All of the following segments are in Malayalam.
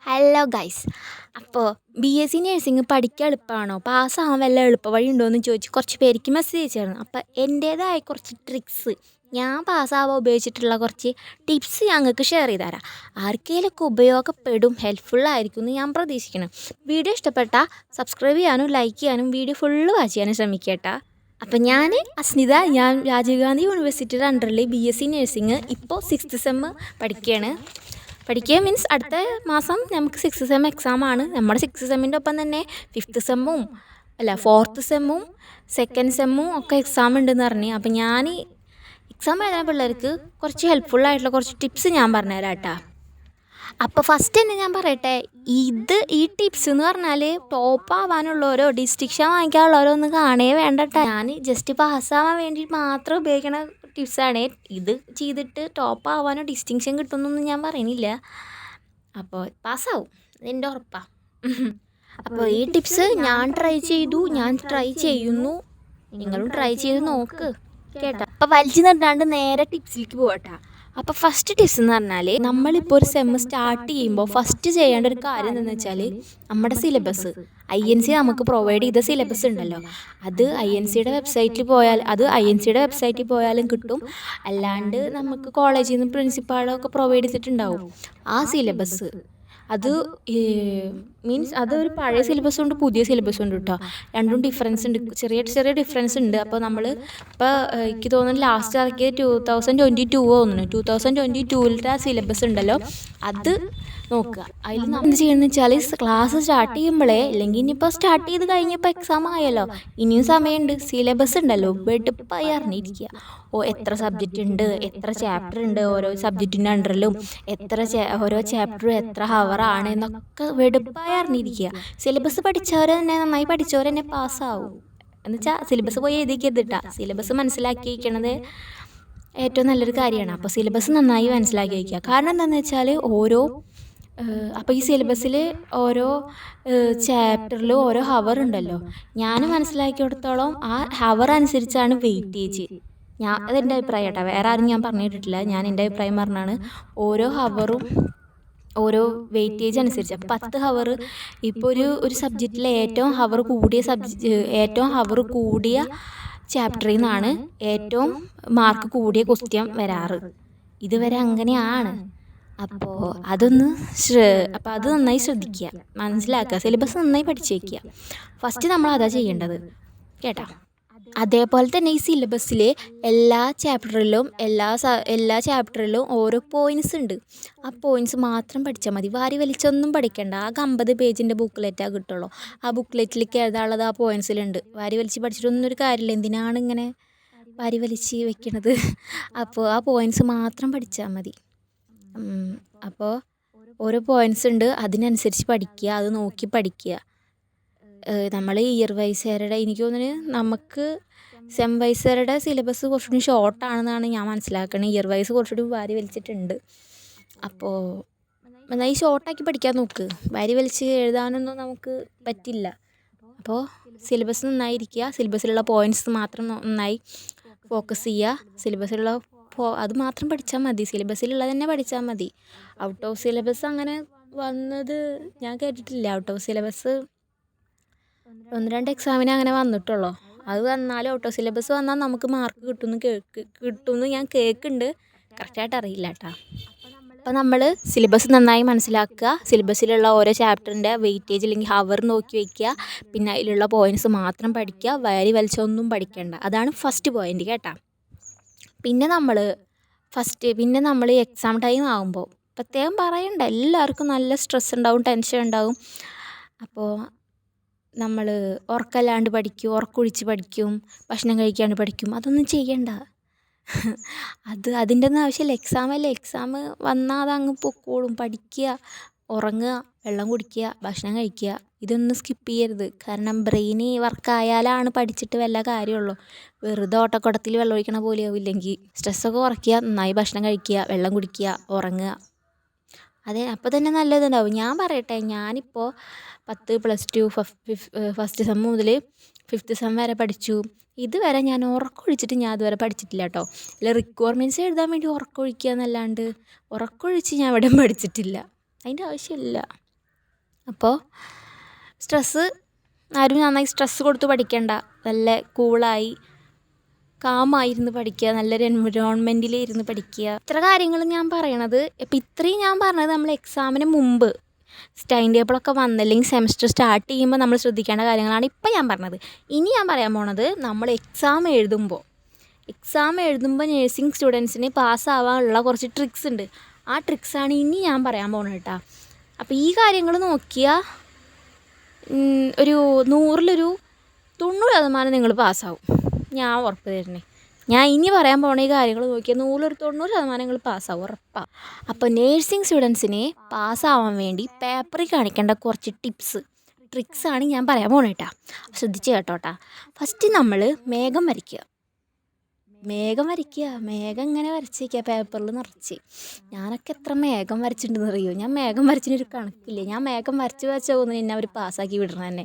Hello guys. അപ്പോൾ BSc നഴ്സിംഗ് പഠിക്കാൻ എളുപ്പമാണോ, പാസ്സാകാൻ വല്ല എളുപ്പ വഴി ഉണ്ടോ എന്ന് ചോദിച്ച് കുറച്ച് പേർക്ക് മെസ്സേജ് അയച്ചായിരുന്നു. അപ്പോൾ എൻ്റേതായ കുറച്ച് ട്രിക്സ്, ഞാൻ പാസ്സാവാൻ ഉപയോഗിച്ചിട്ടുള്ള കുറച്ച് ടിപ്സ് ഞങ്ങൾക്ക് ഷെയർ ചെയ്ത് തരാം. ആർക്കെങ്കിലുമൊക്കെ ഉപയോഗപ്പെടും, ഹെൽപ്ഫുള്ളായിരിക്കും എന്ന് ഞാൻ പ്രതീക്ഷിക്കണം. വീഡിയോ ഇഷ്ടപ്പെട്ടാൽ സബ്സ്ക്രൈബ് ചെയ്യാനും ലൈക്ക് ചെയ്യാനും വീഡിയോ ഫുള്ള് വാച്ച് ചെയ്യാനും ശ്രമിക്കട്ടോ. അപ്പം ഞാൻ അസ്നിത, ഞാൻ രാജീവ് ഗാന്ധി യൂണിവേഴ്സിറ്റിയുടെ അണ്ടറിൽ BSc നഴ്സിംഗ് ഇപ്പോൾ 6th സെം പഠിക്കുക മീൻസ് അടുത്ത മാസം നമുക്ക് 6th സെം എക്സാമാണ്. നമ്മുടെ 6th സെമ്മിൻ്റെ ഒപ്പം തന്നെ 5th സെമ്മും 4th സെമ്മും 2nd സെമ്മും ഒക്കെ എക്സാം ഉണ്ടെന്ന് പറഞ്ഞു. അപ്പം ഞാൻ എക്സാം എഴുതുന്ന പിള്ളേർക്ക് കുറച്ച് ഹെൽപ്ഫുള്ളായിട്ടുള്ള കുറച്ച് ടിപ്സ് ഞാൻ പറഞ്ഞുതരാം കേട്ടോ. അപ്പോൾ ഫസ്റ്റ് തന്നെ ഞാൻ പറയട്ടെ, ഈ ടിപ്സ് എന്ന് പറഞ്ഞാൽ ടോപ്പ് ആവാനുള്ളവരോ ഡിസ്റ്റിങ്ഷൻ വാങ്ങിക്കാനുള്ളവരോ ഒന്നും കാണേ വേണ്ട കേട്ടോ. ഞാൻ ജസ്റ്റ് പാസ്സാവാൻ വേണ്ടി മാത്രം ഉപയോഗിക്കണ ടിപ്സാണ്. ഇത് ചെയ്തിട്ട് ടോപ്പ് ആവാനോ ഡിസ്റ്റിങ്ഷൻ കിട്ടുമെന്നൊന്നും ഞാൻ പറയുന്നില്ല. അപ്പോൾ പാസ്സാവും, എൻ്റെ ഉറപ്പാണ്. അപ്പോൾ ഈ ടിപ്സ് ഞാൻ ട്രൈ ചെയ്യുന്നു, നിങ്ങളും ട്രൈ ചെയ്ത് നോക്ക് കേട്ടോ. അപ്പോൾ വലിച്ചു നിർത്താണ്ട് നേരെ ടിപ്സിലേക്ക് പോകട്ടോ. അപ്പോൾ ഫസ്റ്റ് ടിപ്സ് എന്ന് പറഞ്ഞാൽ, നമ്മളിപ്പോൾ ഒരു സെം സ്റ്റാർട്ട് ചെയ്യുമ്പോൾ ഫസ്റ്റ് ചെയ്യേണ്ട ഒരു കാര്യം എന്താണെന്ന് വെച്ചാൽ, നമ്മുടെ സിലബസ് INC നമുക്ക് പ്രൊവൈഡ് ചെയ്ത സിലബസ് ഉണ്ടല്ലോ, അത് INCയുടെ വെബ്സൈറ്റിൽ പോയാലും കിട്ടും. അല്ലാണ്ട് നമുക്ക് കോളേജിൽ നിന്ന് പ്രിൻസിപ്പാളൊക്കെ പ്രൊവൈഡ് ചെയ്തിട്ടുണ്ടാവും ആ സിലബസ്. അത് മീൻസ് അതൊരു പഴയ സിലബസ് ഉണ്ട്, പുതിയ സിലബസ് ഉണ്ട് കേട്ടോ. രണ്ടും ഡിഫറൻസ് ഉണ്ട്, ചെറിയ ഡിഫറൻസ് ഉണ്ട്. അപ്പോൾ നമ്മൾ ഇപ്പോൾ എനിക്ക് തോന്നുന്നു ലാസ്റ്റ് ഇറക്കിയത് 2022 തോന്നുന്നു. 2022 ആ സിലബസ് ഉണ്ടല്ലോ, അത് നോക്കുക. അതിൽ നമ്മൾ എന്ത് ചെയ്യണമെന്ന് വെച്ചാൽ, ക്ലാസ് സ്റ്റാർട്ട് ചെയ്യുമ്പോഴേ, അല്ലെങ്കിൽ ഇനിയിപ്പോൾ സ്റ്റാർട്ട് ചെയ്ത് കഴിഞ്ഞപ്പോൾ എക്സാം ആയല്ലോ, ഇനിയും സമയമുണ്ട്. സിലബസ് ഉണ്ടല്ലോ വെടുപ്പായി അറിഞ്ഞിരിക്കുക. എത്ര സബ്ജക്റ്റ് ഉണ്ട്, എത്ര ചാപ്റ്റർ ഉണ്ട് ഓരോ സബ്ജക്റ്റിൻ്റെ അണ്ടറിലും, ഓരോ ചാപ്റ്ററും എത്ര ഹവറാണ് എന്നൊക്കെ വെടുപ്പായി അറിഞ്ഞിരിക്കുക. സിലബസ് നന്നായി പഠിച്ചവർ തന്നെ പാസ്സാവും. എന്നുവെച്ചാൽ സിലബസ് പോയി എഴുതിക്കരുതിട്ടാ, സിലബസ് മനസ്സിലാക്കി വയ്ക്കണത് ഏറ്റവും നല്ലൊരു കാര്യമാണ്. അപ്പോൾ സിലബസ് നന്നായി മനസ്സിലാക്കി വയ്ക്കുക. കാരണം എന്താണെന്ന് വെച്ചാൽ അപ്പോൾ ഈ സിലബസിൽ ഓരോ ചാപ്റ്ററിലും ഓരോ ഹവർ ഉണ്ടല്ലോ. ഞാൻ മനസ്സിലാക്കിയിടത്തോളം ആ ഹവർ അനുസരിച്ചാണ് വെയിറ്റേജ്. അതെൻ്റെ അഭിപ്രായം കേട്ടോ, വേറെ ആരും ഞാൻ പറഞ്ഞിട്ടില്ല. ഞാൻ എൻ്റെ അഭിപ്രായം പറഞ്ഞാണ്. ഓരോ ഹവറും ഓരോ വെയിറ്റേജ് അനുസരിച്ച്. അപ്പോൾ 10 ഹവർ, ഇപ്പോൾ ഒരു സബ്ജക്റ്റിലെ ഏറ്റവും ഹവർ കൂടിയ ചാപ്റ്ററിൽ നിന്നാണ് ഏറ്റവും മാർക്ക് കൂടിയ ക്വസ്റ്റ്യൻ വരാറ്. ഇതുവരെ അങ്ങനെയാണ്. അപ്പോൾ അത് നന്നായി ശ്രദ്ധിക്കുക, മനസ്സിലാക്കുക, സിലബസ് നന്നായി പഠിച്ച് വയ്ക്കുക. ഫസ്റ്റ് നമ്മൾ അതാ ചെയ്യേണ്ടത് കേട്ടോ. അതേപോലെ തന്നെ ഈ സിലബസിൽ എല്ലാ ചാപ്റ്ററിലും ഓരോ പോയിൻറ്റ്സ് ഉണ്ട്. ആ പോയിൻറ്റ്സ് മാത്രം പഠിച്ചാൽ മതി, വാരി വലിച്ചൊന്നും പഠിക്കണ്ട. ആ 50 പേജിൻ്റെ ബുക്ക്ലെറ്റാണ് കിട്ടുള്ളൂ. ആ ബുക്ക്ലെറ്റിലേക്ക് എഴുതാനുള്ളത് ആ പോയിൻറ്റ്സിലുണ്ട്. വാരി വലിച്ച് പഠിച്ചിട്ടൊന്നും ഒരു കാര്യമില്ല, എന്തിനാണ് ഇങ്ങനെ വാരി വലിച്ച് വെക്കണത്. അപ്പോൾ ആ പോയിൻറ്റ്സ് മാത്രം പഠിച്ചാൽ മതി. അപ്പോൾ ഓരോ പോയിൻറ്റ്സ് ഉണ്ട്, അതിനനുസരിച്ച് പഠിക്കുക, അത് നോക്കി പഠിക്കുക. നമ്മൾ ഇയർ വൈസുകാരുടെ, എനിക്ക് തോന്നുന്നു നമുക്ക് സെം വൈസുകാരുടെ സിലബസ് കുറച്ചുകൂടി ഷോർട്ടാണെന്നാണ് ഞാൻ മനസ്സിലാക്കുന്നത്. ഇയർ വൈസ് കുറച്ചുകൂടി വാരി വലിച്ചിട്ടുണ്ട്. അപ്പോൾ നന്നായി ഷോർട്ടാക്കി പഠിക്കാൻ നോക്ക്, വാരി വലിച്ച് എഴുതാനൊന്നും നമുക്ക് പറ്റില്ല. അപ്പോൾ സിലബസ് നന്നായിരിക്കുക, സിലബസിലുള്ള പോയിൻറ്റ്സ് മാത്രം നന്നായി ഫോക്കസ് ചെയ്യുക. അത് മാത്രം പഠിച്ചാൽ മതി, സിലബസിലുള്ളത് തന്നെ പഠിച്ചാൽ മതി. ഔട്ട് ഓഫ് സിലബസ് അങ്ങനെ വന്നത് ഞാൻ കേട്ടിട്ടില്ല. ഔട്ട് ഓഫ് സിലബസ് 1-2 എക്സാമിന് അങ്ങനെ വന്നിട്ടുള്ളൂ. അത് വന്നാലും ഔട്ട് ഓഫ് സിലബസ് വന്നാൽ നമുക്ക് മാർക്ക് കിട്ടുമെന്ന് ഞാൻ കേൾക്കുന്നുണ്ട്, കറക്റ്റായിട്ട് അറിയില്ല കേട്ടോ. അപ്പോൾ നമ്മൾ സിലബസ് നന്നായി മനസ്സിലാക്കുക, സിലബസിലുള്ള ഓരോ ചാപ്റ്ററിൻ്റെ വെയിറ്റേജ് അല്ലെങ്കിൽ ഹവർ നോക്കി വയ്ക്കുക, പിന്നെ അതിലുള്ള പോയിൻറ്റ്സ് മാത്രം പഠിക്കുക, വാരി വലിച്ചൊന്നും പഠിക്കേണ്ട. അതാണ് ഫസ്റ്റ് പോയിൻ്റ് കേട്ടോ. പിന്നെ നമ്മൾ എക്സാം ടൈം ആകുമ്പോൾ പ്രത്യേകം പറയണ്ട, എല്ലാവർക്കും നല്ല സ്ട്രെസ് ഉണ്ടാവും, ടെൻഷൻ ഉണ്ടാവും. അപ്പോൾ നമ്മൾ ഉറക്കമില്ലാണ്ട് പഠിക്കും, ഉറക്കൊഴിച്ച് പഠിക്കും, ഭക്ഷണം കഴിക്കാണ്ട് പഠിക്കും. അതൊന്നും ചെയ്യണ്ട. അതിൻ്റെ ഒന്നും ആവശ്യമില്ല. എക്സാം വന്നാൽ അതങ്ങ് പൊക്കോളും. പഠിക്കുക, ഉറങ്ങുക, വെള്ളം കുടിക്കുക, ഭക്ഷണം കഴിക്കുക, ഇതൊന്നും സ്കിപ്പ് ചെയ്യരുത്. കാരണം ബ്രെയിന് വർക്കായാലാണ് പഠിച്ചിട്ട് വല്ല കാര്യമുള്ളൂ. വെറുതെ ഓട്ടക്കുടത്തിൽ വെള്ളം ഒഴിക്കണ പോലെയാവും. ഇല്ലെങ്കിൽ സ്ട്രെസ്സൊക്കെ കുറയ്ക്കുക, നന്നായി ഭക്ഷണം കഴിക്കുക, വെള്ളം കുടിക്കുക, ഉറങ്ങുക. അപ്പോൾ തന്നെ നല്ലതുണ്ടാവും. ഞാൻ പറയട്ടെ, ഞാനിപ്പോൾ 10 +2 ഫസ്റ്റ് സെം മുതൽ 5th സെം വരെ പഠിച്ചു. ഇതുവരെ ഞാൻ ഉറക്കമൊഴിച്ചിട്ട് ഇതുവരെ പഠിച്ചിട്ടില്ല കേട്ടോ. അല്ല, റിക്വയർമെൻറ്റ്സ് എഴുതാൻ വേണ്ടി ഉറക്കമൊഴിക്കുക എന്നല്ലാണ്ട് ഉറക്കമൊഴിച്ച് ഞാൻ ഇവിടെ പഠിച്ചിട്ടില്ല. അതിൻ്റെ ആവശ്യമില്ല. അപ്പോൾ സ്ട്രെസ്സ് ആരും നന്നായി സ്ട്രെസ്സ് കൊടുത്ത് പഠിക്കണ്ട, നല്ല കൂളായി കാമായിരുന്ന് പഠിക്കുക, നല്ലൊരു എൻവിറോൺമെൻറ്റിൽ ഇരുന്ന് പഠിക്കുക. ഇത്ര കാര്യങ്ങൾ ഞാൻ പറയണത്. ഇപ്പം ഇത്രയും ഞാൻ പറഞ്ഞത് നമ്മൾ എക്സാമിന് മുമ്പ് ടൈം ടേബിളൊക്കെ വന്നില്ലെങ്കിൽ സെമസ്റ്റർ സ്റ്റാർട്ട് ചെയ്യുമ്പോൾ നമ്മൾ ശ്രദ്ധിക്കേണ്ട കാര്യങ്ങളാണ് ഇപ്പം ഞാൻ പറഞ്ഞത്. ഇനി ഞാൻ പറയാൻ പോണത് നമ്മൾ എക്സാം എഴുതുമ്പോൾ നേഴ്സിംഗ് സ്റ്റുഡൻസിന് പാസ്സാവാനുള്ള കുറച്ച് ട്രിക്സ് ഉണ്ട്. ആ ട്രിക്സാണ് ഇനി ഞാൻ പറയാൻ പോകുന്നത് കേട്ടോ. അപ്പോൾ ഈ കാര്യങ്ങൾ നോക്കിയാൽ ഒരു 100-ൽ 90% നിങ്ങൾ പാസ്സാവും, ഞാൻ ഉറപ്പ് തരണേ. ഞാൻ ഇനി പറയാൻ പോണ ഈ കാര്യങ്ങൾ നോക്കിയാൽ 100-ൽ 90% നിങ്ങൾ പാസ്സാവും, ഉറപ്പാണ്. അപ്പോൾ നേഴ്സിംഗ് സ്റ്റുഡൻസിനെ പാസ്സാവാൻ വേണ്ടി പേപ്പറിൽ കാണിക്കേണ്ട കുറച്ച് ട്രിക്സാണ് ഞാൻ പറയാൻ പോണ കേട്ടോ. ശ്രദ്ധിച്ച് കേട്ടോട്ടാ. ഫസ്റ്റ് നമ്മൾ മേഘം വരയ്ക്കുക. മേഘം ഇങ്ങനെ വരച്ചേക്കുക പേപ്പറിൽ നിറച്ച്. ഞാനൊക്കെ എത്ര മേഘം വരച്ചിട്ടുണ്ടെന്ന് അറിയോ? ഞാൻ മേഘം വരച്ചിട്ടൊരു കണക്കില്ല. ഞാൻ മേഘം വരച്ച് പോകുന്നത് എന്നെ അവർ പാസ്സാക്കി വിടണം തന്നെ.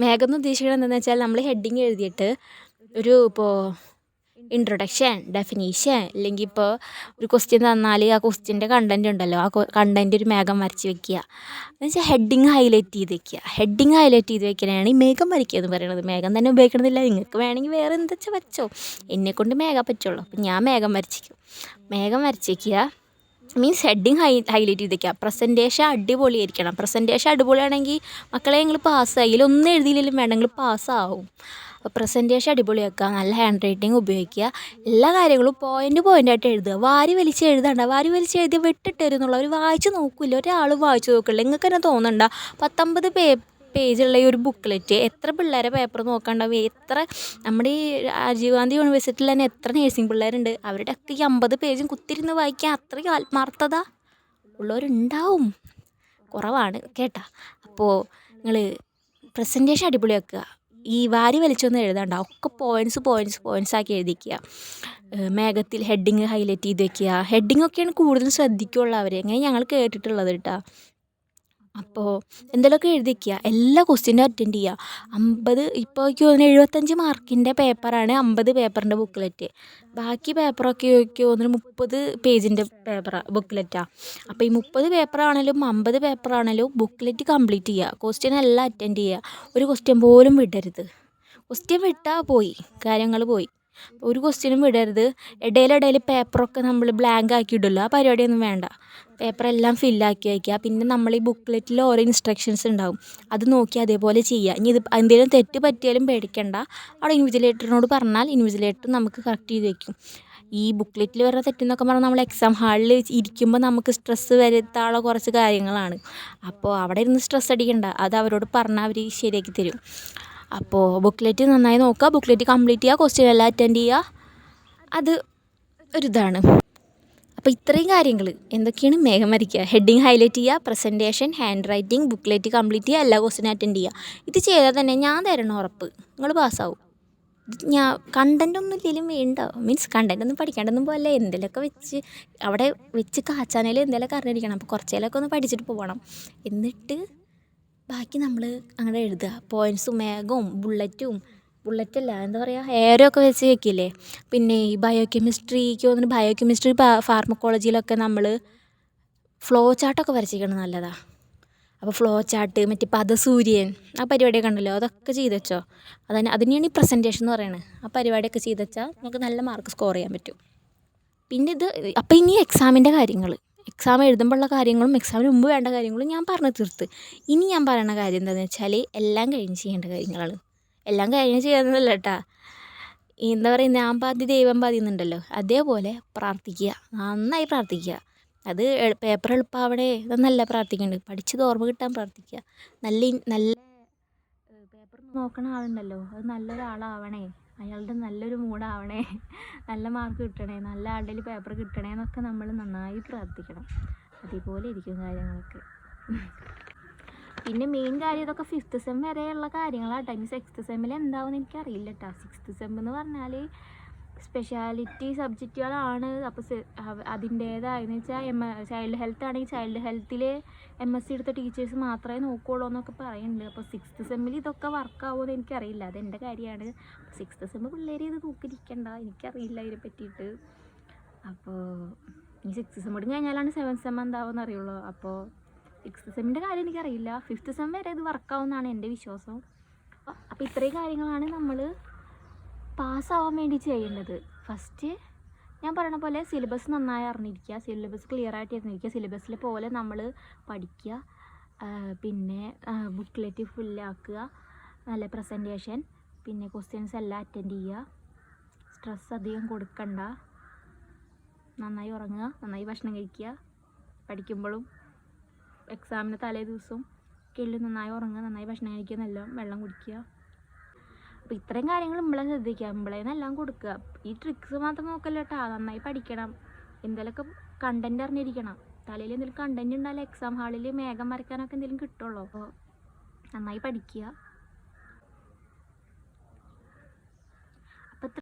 മേഘം എന്ന് ഉദ്ദേശിക്കുന്നത് എന്താണെന്ന് വെച്ചാൽ നമ്മൾ ഹെഡിങ് എഴുതിയിട്ട് ഇപ്പോൾ ഇൻട്രൊഡക്ഷൻ, ഡെഫിനീഷൻ, അല്ലെങ്കിൽ ഇപ്പോൾ ഒരു ക്വസ്റ്റ്യൻ തന്നാൽ ആ ക്വസ്റ്റ്യൻ്റെ കണ്ടൻറ്റ് ഉണ്ടല്ലോ, ആ കണ്ടൻറ്റ് ഒരു മേഘം വരച്ച് വെക്കുക. എന്ന് വെച്ചാൽ ഹെഡിങ് ഹൈലൈറ്റ് ചെയ്ത് വെക്കാനാണ് ഈ മേഘം വരയ്ക്കുക എന്ന് പറയുന്നത്. മേഘം തന്നെ ഉപയോഗിക്കണമെന്നില്ല, നിങ്ങൾക്ക് വേണമെങ്കിൽ വേറെ എന്താ വെച്ചാൽ വെച്ചോ. എന്നെക്കൊണ്ട് മേഘം പറ്റുള്ളൂ. അപ്പം ഞാൻ മേഘം വരച്ചേക്കുക മീൻസ് ഹെഡിങ് ഹൈലൈറ്റ് ചെയ്ത് വയ്ക്കുക. പ്രസൻറ്റേഷൻ അടിപൊളിയായിരിക്കണം. പ്രസൻറ്റേഷൻ അടിപൊളിയാണെങ്കിൽ മക്കളെ നിങ്ങൾ പാസ്സായി. ഇതിലൊന്നും എഴുതിയില്ലെങ്കിലും വേണമെങ്കിൽ പാസ്സാവും. അപ്പോൾ പ്രസൻറ്റേഷൻ അടിപൊളിയാക്കുക, നല്ല ഹാൻഡ് റൈറ്റിംഗ് ഉപയോഗിക്കുക, എല്ലാ കാര്യങ്ങളും പോയിൻ്റായിട്ട് എഴുതുക. വാരി വലിച്ച് എഴുതി വിട്ടിട്ട് ഒരു വായിച്ച് നോക്കില്ല, ഒരാളും വായിച്ച് നോക്കില്ല. നിങ്ങൾക്ക് തന്നെ തോന്നണ്ട 19 പേജുള്ള ഈ ഒരു ബുക്ക്ലെറ്റ് എത്ര പിള്ളേരെ പേപ്പർ നോക്കാണ്ടാവും. എത്ര നമ്മുടെ ഈ രാജീവ് ഗാന്ധി യൂണിവേഴ്സിറ്റിയിൽ തന്നെ എത്ര നേഴ്സിംഗ് പിള്ളേരുണ്ട്. അവരുടെ ഒക്കെ ഈ 50 പേജും കുത്തിരുന്ന് വായിക്കാൻ അത്രയും ആത്മാർത്ഥത ഉള്ളവരുണ്ടാവും, കുറവാണ് കേട്ടാ. അപ്പോൾ നിങ്ങൾ പ്രസൻറ്റേഷൻ അടിപൊളിയാക്കുക. ഈ വാരി വലിച്ചൊന്നും എഴുതണ്ട, ഒക്കെ പോയിൻറ്റ്സ് ആക്കി എഴുതിക്കുക. മേഘത്തിൽ ഹെഡിങ് ഹൈലൈറ്റ് ചെയ്ത് വയ്ക്കുക. ഹെഡിങ്ങൊക്കെയാണ് കൂടുതൽ ശ്രദ്ധിക്കുള്ളൂ അവർ, അങ്ങനെ ഞങ്ങൾ കേട്ടിട്ടുള്ളത് കേട്ടോ. അപ്പോൾ എന്തെങ്കിലുമൊക്കെ എഴുതി വയ്ക്കുക. എല്ലാ ക്വസ്റ്റ്യനും അറ്റൻഡ് ചെയ്യുക. 50 ഇപ്പോൾ 75 മാർക്കിൻ്റെ പേപ്പറാണ് 50 പേപ്പറിൻ്റെ ബുക്ക്ലെറ്റ്. ബാക്കി പേപ്പറൊക്കെ 30 പേജിൻ്റെ ബുക്ക്ലെറ്റാണ്. അപ്പോൾ ഈ 30 പേപ്പറാണെങ്കിലും 50 പേപ്പറാണെങ്കിലും ബുക്ക്ലെറ്റ് കംപ്ലീറ്റ് ചെയ്യുക. ക്വസ്റ്റ്യൻ എല്ലാം അറ്റൻഡ് ചെയ്യുക. ഒരു ക്വസ്റ്റ്യൻ പോലും വിടരുത്. ക്വസ്റ്റ്യൻ വിട്ടാൽ കാര്യങ്ങൾ പോയി. ഒരു ക്വസ്റ്റ്യനും വിടരുത്. ഇടയിൽ പേപ്പറൊക്കെ നമ്മൾ ബ്ലാങ്ക് ആക്കി ഇടുമല്ലോ, ആ പരിപാടിയൊന്നും വേണ്ട. പേപ്പറെല്ലാം ഫില്ലാക്കി വയ്ക്കുക. പിന്നെ നമ്മൾ ഈ ബുക്ക്ലെറ്റിൽ ഓരോ ഇൻസ്ട്രക്ഷൻസ് ഉണ്ടാവും, അത് നോക്കി അതേപോലെ ചെയ്യുക. ഇനി ഇത് എന്തെങ്കിലും തെറ്റ് പറ്റിയാലും പേടിക്കണ്ട, അവിടെ ഇൻവിജിലേറ്ററിനോട് പറഞ്ഞാൽ ഇൻവിജിലേറ്റർ നമുക്ക് കറക്റ്റ് ചെയ്ത് വയ്ക്കും. ഈ ബുക്ക്ലെറ്റിൽ വരുന്ന തെറ്റെന്നൊക്കെ പറഞ്ഞാൽ നമ്മൾ എക്സാം ഹാളിൽ ഇരിക്കുമ്പോൾ നമുക്ക് സ്ട്രെസ്സ് വരുത്താനുള്ള കുറച്ച് കാര്യങ്ങളാണ്. അപ്പോൾ അവിടെ ഇരുന്ന് സ്ട്രെസ് അടിക്കണ്ട, അത് അവരോട് പറഞ്ഞാൽ അവർ ശരിയാക്കി തരും. അപ്പോൾ ബുക്ക്ലെറ്റ് നന്നായി നോക്കുക, ബുക്ക്ലെറ്റ് കംപ്ലീറ്റ് ചെയ്യുക, ക്വസ്റ്റ്യൻ എല്ലാം അറ്റൻഡ് ചെയ്യുക. അത് ഒരിതാണ്. അപ്പോൾ ഇത്രയും കാര്യങ്ങൾ എന്തൊക്കെയാണ്? മേഘം വരയ്ക്കുക, ഹെഡിങ് ഹൈലൈറ്റ് ചെയ്യുക, presentation, hand writing, booklet complete ചെയ്യുക, എല്ലാ ക്വസ്റ്റ്യനും അറ്റൻഡ് ചെയ്യുക. ഇത് ചെയ്താൽ തന്നെ ഞാൻ തരണം ഉറപ്പ്, നിങ്ങൾ പാസ്സാവും. ഞാൻ കണ്ടൻറ്റൊന്നും ഇല്ലെങ്കിലും വേണ്ട, മീൻസ് കണ്ടൻറ്റൊന്നും പഠിക്കാണ്ടൊന്നും പോലെ എന്തെങ്കിലുമൊക്കെ അവിടെ വെച്ച് കാച്ചാനേലും എന്തെങ്കിലുമൊക്കെ അറിഞ്ഞിരിക്കണം. അപ്പോൾ കുറച്ചേലൊക്കെ ഒന്ന് പഠിച്ചിട്ട് പോകണം. എന്നിട്ട് ബാക്കി നമ്മൾ അങ്ങനെ എഴുതുക. പോയിൻറ്റ്സും മേഘവും ബുള്ളറ്റല്ല എന്താ പറയുക, എയറൊക്കെ വെച്ച് വെക്കില്ലേ. പിന്നെ ഈ ബയോകെമിസ്ട്രി ഫാർമക്കോളജിയിലൊക്കെ നമ്മൾ ഫ്ലോ ചാർട്ടൊക്കെ വരച്ചിരിക്കണം, നല്ലതാണ്. അപ്പോൾ ഫ്ലോ ചാർട്ട്, മറ്റേ പദസൂര്യൻ, ആ പരിപാടിയൊക്കെ ഉണ്ടല്ലോ, അതൊക്കെ ചെയ്ത് വെച്ചോ. അതിനെയാണ് ഈ പ്രസൻറ്റേഷൻ എന്ന് പറയുന്നത്. ആ പരിപാടിയൊക്കെ ചെയ്ത് വെച്ചാൽ നമുക്ക് നല്ല മാർക്ക് സ്കോർ ചെയ്യാൻ പറ്റും. പിന്നെ അപ്പോൾ ഇനി എക്സാം എഴുതുമ്പോഴുള്ള കാര്യങ്ങളും എക്സാമിന് മുമ്പ് വേണ്ട കാര്യങ്ങളും ഞാൻ പറഞ്ഞു തീർത്ത്. ഇനി ഞാൻ പറയുന്ന കാര്യം എന്താണെന്ന് വെച്ചാൽ എല്ലാം കഴിഞ്ഞ് ചെയ്യേണ്ട കാര്യങ്ങളാണ്. എല്ലാം കഴിഞ്ഞ് ചെയ്യുന്നതല്ല കേട്ടോ. എന്താ പറയുക, ഞാൻ പാതി ദൈവം പാതി എന്നുണ്ടല്ലോ, അതേപോലെ പ്രാർത്ഥിക്കുക, നന്നായി പ്രാർത്ഥിക്കുക. അത് പേപ്പർ എളുപ്പമാവണേ ഇതൊന്നല്ല പ്രാർത്ഥിക്കേണ്ടത്, പഠിച്ചത് ഓർമ്മ കിട്ടാൻ പ്രാർത്ഥിക്കുക. നല്ല പേപ്പർ നോക്കണ ആളുണ്ടല്ലോ, അത് നല്ലൊരാളാവണേ, അയാളുടെ നല്ലൊരു മൂഡാവണേ, നല്ല മാർക്ക് കിട്ടണേ, നല്ല ആളുടെ പേപ്പർ കിട്ടണേ എന്നൊക്കെ നമ്മൾ നന്നായി പ്രാർത്ഥിക്കണം. അതേപോലെ ഇരിക്കും കാര്യങ്ങളൊക്കെ. പിന്നെ മെയിൻ കാര്യം ഇതൊക്കെ 5th സെം വരെയുള്ള കാര്യങ്ങളാട്ടോ. ഇനി 6th സെമ്മിൽ എന്താവുമെന്ന് എനിക്കറിയില്ല കേട്ടോ. 6th സെം എന്ന് പറഞ്ഞാൽ സ്പെഷ്യാലിറ്റി സബ്ജക്റ്റുകളാണ്. അപ്പോൾ അതിൻ്റേതായെന്ന് വെച്ചാൽ ചൈൽഡ് ഹെൽത്ത് ആണെങ്കിൽ ചൈൽഡ് ഹെൽത്തിൽ MSc എടുത്ത ടീച്ചേഴ്സ് മാത്രമേ നോക്കുകയുള്ളൂ എന്നൊക്കെ പറയുന്നുണ്ട്. അപ്പോൾ 6th സെമ്മിൽ ഇതൊക്കെ വർക്കാവുമെന്ന് എനിക്കറിയില്ല, അതെൻ്റെ കാര്യമാണ്. 6th സെമ്മ് പിള്ളേർ ഇത് നോക്കിയിരിക്കണ്ട, എനിക്കറിയില്ല ഇതിനെ പറ്റിയിട്ട്. അപ്പോൾ ഈ 6th സെം കൂടി കഴിഞ്ഞാലാണ് 7th സെം എന്താവുമെന്ന് അറിയുള്ളൂ. അപ്പോൾ സിക്സ്ത് സെമ്മിൻ്റെ കാര്യം എനിക്കറിയില്ല. 5th സെം വരെ ഇത് വർക്കാവുമെന്നാണ് എൻ്റെ വിശ്വാസം. അപ്പോൾ ഇത്രയും കാര്യങ്ങളാണ് നമ്മൾ പാസ്സാവാൻ വേണ്ടി ചെയ്യേണ്ടത്. ഫസ്റ്റ് ഞാൻ പറഞ്ഞ പോലെ സിലബസ് നന്നായി അറിഞ്ഞിരിക്കുക, സിലബസ് ക്ലിയർ ആയിട്ട് അറിഞ്ഞിരിക്കുക, സിലബസിലെ പോലെ നമ്മൾ പഠിക്കുക. പിന്നെ ബുക്ക്ലെറ്റ് ഫുള്ളാക്കുക, നല്ല പ്രസൻറ്റേഷൻ, പിന്നെ ക്വസ്റ്റ്യൻസ് എല്ലാം അറ്റൻഡ് ചെയ്യുക, സ്ട്രെസ് അധികം കൊടുക്കണ്ട, നന്നായി ഉറങ്ങുക, നന്നായി ഭക്ഷണം കഴിക്കുക, പഠിക്കുമ്പോഴും എക്സാമിന് തലേ ദിവസവും ഒക്കെ നന്നായി ഉറങ്ങുക, നന്നായി ഭക്ഷണം കഴിക്കുക, നല്ല വെള്ളം കുടിക്കുക. അപ്പോൾ ഇത്രയും കാര്യങ്ങൾ നമ്മളെ ശ്രദ്ധിക്കുക, നമ്മളെന്നെല്ലാം കൊടുക്കുക. ഈ ട്രിക്സ് മാത്രം നോക്കല്ല കേട്ടോ, നന്നായി പഠിക്കണം, എന്തെങ്കിലുമൊക്കെ കണ്ടൻറ്റ് അറിഞ്ഞിരിക്കണം. തലയിൽ എന്തെങ്കിലും കണ്ടൻറ്റ് ഉണ്ടായാലും എക്സാം ഹാളിൽ മേഘം വരയ്ക്കാനൊക്കെ എന്തെങ്കിലും കിട്ടുള്ളൂ. അപ്പോൾ നന്നായി പഠിക്കുക.